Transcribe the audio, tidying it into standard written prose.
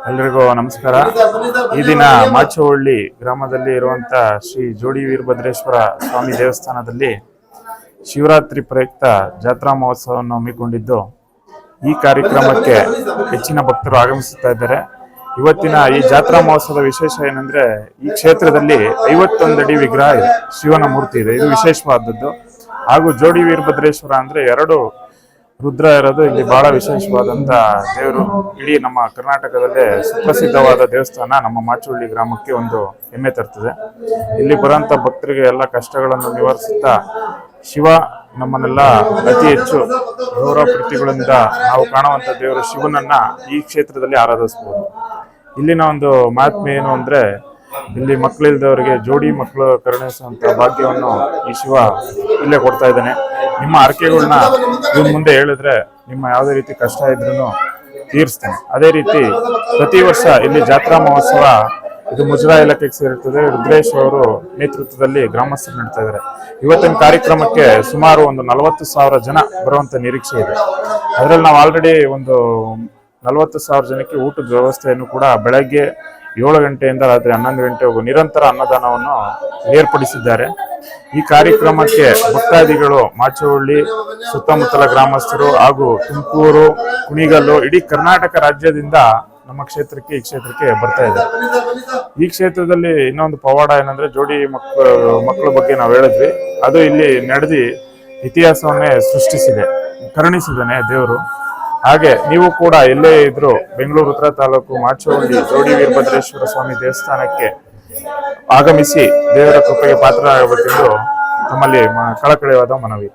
ಎಲ್ರಿಗೂ ನಮಸ್ಕಾರ. ಈ ದಿನ ಮಾಚೋಹಳ್ಳಿ ಗ್ರಾಮದಲ್ಲಿ ಇರುವಂತ ಶ್ರೀ ಜೋಡಿ ವೀರಭದ್ರೇಶ್ವರ ಸ್ವಾಮಿ ದೇವಸ್ಥಾನದಲ್ಲಿ ಶಿವರಾತ್ರಿ ಪ್ರಯುಕ್ತ ಜಾತ್ರಾ ಮಹೋತ್ಸವವನ್ನು ಹಮ್ಮಿಕೊಂಡಿದ್ದು ಈ ಕಾರ್ಯಕ್ರಮಕ್ಕೆ ಹೆಚ್ಚಿನ ಭಕ್ತರು ಆಗಮಿಸುತ್ತಾ ಇದ್ದಾರೆ. ಇವತ್ತಿನ ಈ ಜಾತ್ರಾ ಮಹೋತ್ಸವದ ವಿಶೇಷ ಏನಂದ್ರೆ ಈ ಕ್ಷೇತ್ರದಲ್ಲಿ 51 ಅಡಿ ವಿಗ್ರಹ ಇದೆ, ಶಿವನ ಮೂರ್ತಿ ಇದೆ. ಇದು ವಿಶೇಷವಾದದ್ದು. ಹಾಗೂ ಜೋಡಿ ವೀರಭದ್ರೇಶ್ವರ ಅಂದ್ರೆ 2 ರುದ್ರ ಇರೋದು ಇಲ್ಲಿ ಬಹಳ ವಿಶೇಷವಾದಂತ ದೇವರು. ಇಡೀ ನಮ್ಮ ಕರ್ನಾಟಕದಲ್ಲೇ ಸುಪ್ರಸಿದ್ಧವಾದ ದೇವಸ್ಥಾನ ನಮ್ಮ ಮಾಚೋಹಳ್ಳಿ ಗ್ರಾಮಕ್ಕೆ ಒಂದು ಹೆಮ್ಮೆ ತರ್ತದೆ. ಇಲ್ಲಿ ಬರುವಂತ ಭಕ್ತರಿಗೆ ಎಲ್ಲ ಕಷ್ಟಗಳನ್ನು ನಿವಾರಿಸುತ್ತಾ ಶಿವ ನಮ್ಮನ್ನೆಲ್ಲ ಅತಿ ಹೆಚ್ಚು ಗೌರವ ಪ್ರೀತಿಗಳಿಂದ ನಾವು ಕಾಣುವಂತ ದೇವರು ಶಿವನನ್ನ ಈ ಕ್ಷೇತ್ರದಲ್ಲಿ ಆರಾಧಿಸಬಹುದು. ಇಲ್ಲಿನ ಒಂದು ಮಹಾತ್ಮೆ ಏನು ಅಂದ್ರೆ ಇಲ್ಲಿ ಮಕ್ಕಳಿಲ್ದವರಿಗೆ ಜೋಡಿ ಮಕ್ಕಳು ಕರುಣಿಸುವಂತ ಭಾಗ್ಯವನ್ನು ಈ ಶಿವ ಇಲ್ಲೇ ಕೊಡ್ತಾ ಇದ್ದಾನೆ. ನಿಮ್ಮ ಹರಕೆಗಳನ್ನ ಇವ್ರ ಮುಂದೆ ಹೇಳಿದ್ರೆ ನಿಮ್ಮ ಯಾವುದೇ ರೀತಿ ಕಷ್ಟ ಇದ್ರೂ ತೀರಿಸ್ತಾನೆ. ಅದೇ ರೀತಿ ಪ್ರತಿ ವರ್ಷ ಇಲ್ಲಿ ಜಾತ್ರಾ ಮಹೋತ್ಸವ ಇದು ಮುಜರಾಯಿ ಇಲಾಖೆಗೆ ಸೇರಿರ್ತದೆ. ರುದ್ರೇಶ್ ಅವರು ನೇತೃತ್ವದಲ್ಲಿ ಗ್ರಾಮಸ್ಥರು ನಡೀತಾ ಇದ್ದಾರೆ. ಇವತ್ತಿನ ಕಾರ್ಯಕ್ರಮಕ್ಕೆ ಸುಮಾರು ಒಂದು 40,000 ಜನ ಬರುವಂತ ನಿರೀಕ್ಷೆ ಇದೆ. ಅದರಲ್ಲಿ ನಾವು ಆಲ್ರೆಡಿ ಒಂದು 40,000 ಜನಕ್ಕೆ ಊಟದ ವ್ಯವಸ್ಥೆಯನ್ನು ಕೂಡ ಬೆಳಗ್ಗೆ 7 ಗಂಟೆಯಿಂದ ರಾತ್ರಿ 11 ಗಂಟೆವರೆಗೂ ನಿರಂತರ ಅನ್ನದಾನವನ್ನು ಏರ್ಪಡಿಸಿದ್ದಾರೆ. ಈ ಕಾರ್ಯಕ್ರಮಕ್ಕೆ ಭಕ್ತಾದಿಗಳು ಮಾಚೋಹಳ್ಳಿ ಸುತ್ತಮುತ್ತಲ ಗ್ರಾಮಸ್ಥರು ಹಾಗೂ ತುಮಕೂರು, ಕುಣಿಗಲ್ಲು, ಇಡೀ ಕರ್ನಾಟಕ ರಾಜ್ಯದಿಂದ ನಮ್ಮ ಕ್ಷೇತ್ರಕ್ಕೆ ಈ ಕ್ಷೇತ್ರಕ್ಕೆ ಬರ್ತಾ ಇದ್ದಾರೆ. ಈ ಕ್ಷೇತ್ರದಲ್ಲಿ ಇನ್ನೊಂದು ಪವಾಡ ಏನಂದ್ರೆ ಜೋಡಿ ಮಕ್ಕಳ ಬಗ್ಗೆ ನಾವು ಹೇಳಿದ್ವಿ, ಅದು ಇಲ್ಲಿ ನಡೆದು ಇತಿಹಾಸವನ್ನೇ ಸೃಷ್ಟಿಸಿದೆ, ಕರುಣಿಸಿದ್ದಾನೆ ದೇವರು. ಹಾಗೆ ನೀವು ಕೂಡ ಎಲ್ಲೇ ಇದ್ರು ಬೆಂಗಳೂರು ಉತ್ತರ ತಾಲೂಕು ಮಾಚೋಹಳ್ಳಿ ಜೋಡಿ ವೀರಭದ್ರೇಶ್ವರ ಸ್ವಾಮಿ ದೇವಸ್ಥಾನಕ್ಕೆ ಆಗಮಿಸಿ ದೇವರ ಕೃಪೆಗೆ ಪಾತ್ರರಾಗಬೇಕೆಂದು ತಮ್ಮಲ್ಲಿ ಕಳಕಳಿಯಾದ ಮನವಿ.